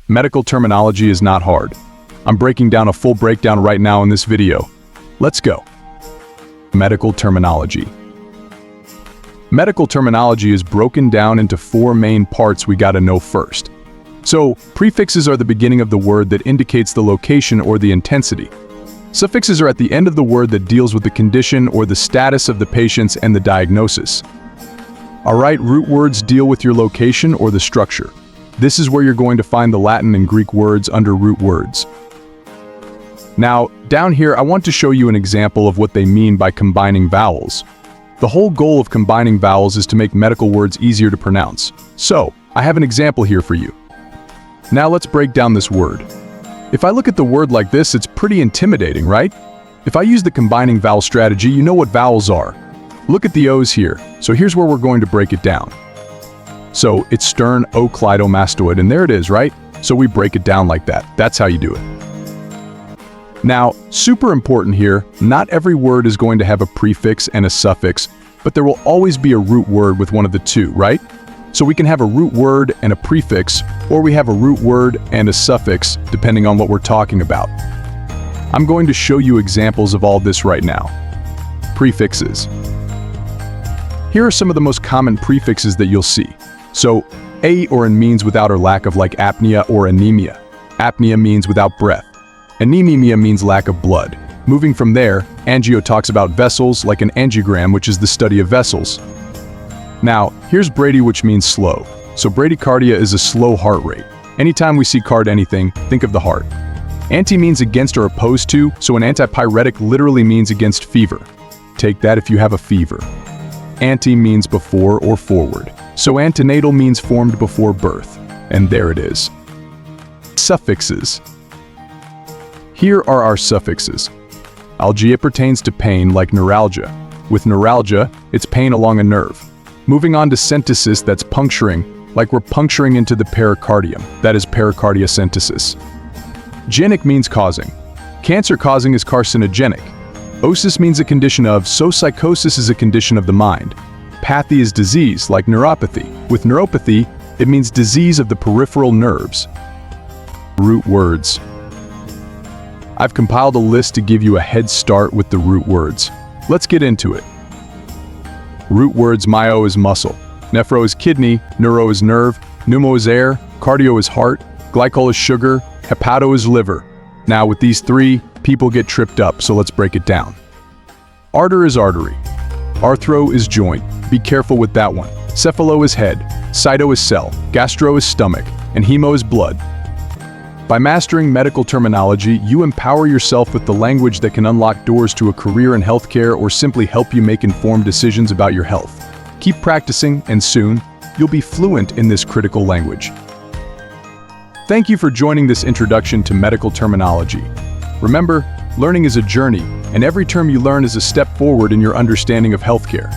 Medical terminology is not hard. I'm breaking down a full breakdown right now in this video. Let's go. Medical terminology. Medical terminology is broken down into four main parts we gotta know first. So, prefixes are the beginning of the word that indicates the location or the intensity. Suffixes are at the end of the word that deals with the condition or the status of the patients and the diagnosis. Alright, root words deal with your location or the structure. This is where you're going to find the Latin and Greek words under root words. Now, down here I want to show you an example of what they mean by combining vowels. The whole goal of combining vowels is to make medical words easier to pronounce. So, I have an example here for you. Now let's break down this word. If I look at the word like this, it's pretty intimidating, right? If I use the combining vowel strategy, you know what vowels are. Look at the O's here. So here's where we're going to break it down. So it's stern ocleidomastoid, and there it is, right? So we break it down like that. That's how you do it. Now, super important here, not every word is going to have a prefix and a suffix, but there will always be a root word with one of the two, right? So we can have a root word and a prefix, or we have a root word and a suffix, depending on what we're talking about. I'm going to show you examples of all this right now. Prefixes. Here are some of the most common prefixes that you'll see. So, a or an means without or lack of, like apnea or anemia. Apnea means without breath. Anemia means lack of blood. Moving from there, angio talks about vessels, like an angiogram, which is the study of vessels. Now, here's brady, which means slow. So bradycardia is a slow heart rate. Anytime we see card anything, think of the heart. Anti means against or opposed to, so an antipyretic literally means against fever. Take that if you have a fever. Ante means before or forward. So antenatal means formed before birth. And there it is. Suffixes. Here are our suffixes. Algia pertains to pain, like neuralgia. With neuralgia, it's pain along a nerve. Moving on to centesis, that's puncturing, like we're puncturing into the pericardium. That is pericardiacentesis. Genic means causing. Cancer causing is carcinogenic. Osis means a condition of, so psychosis is a condition of the mind. Pathy is disease, like neuropathy. With neuropathy, it means disease of the peripheral nerves. Root words. I've compiled a list to give you a head start with the root words. Let's get into it. Root words: myo is muscle, nephro is kidney, neuro is nerve, pneumo is air, cardio is heart, glycol is sugar, hepato is liver. Now with these three, people get tripped up, so let's break it down. Arter is artery. Arthro is joint. Be careful with that one. Cephalo is head. Cyto is cell. Gastro is stomach. And hemo is blood. By mastering medical terminology, you empower yourself with the language that can unlock doors to a career in healthcare or simply help you make informed decisions about your health. Keep practicing, and soon, you'll be fluent in this critical language. Thank you for joining this introduction to medical terminology. Remember, learning is a journey, and every term you learn is a step forward in your understanding of healthcare.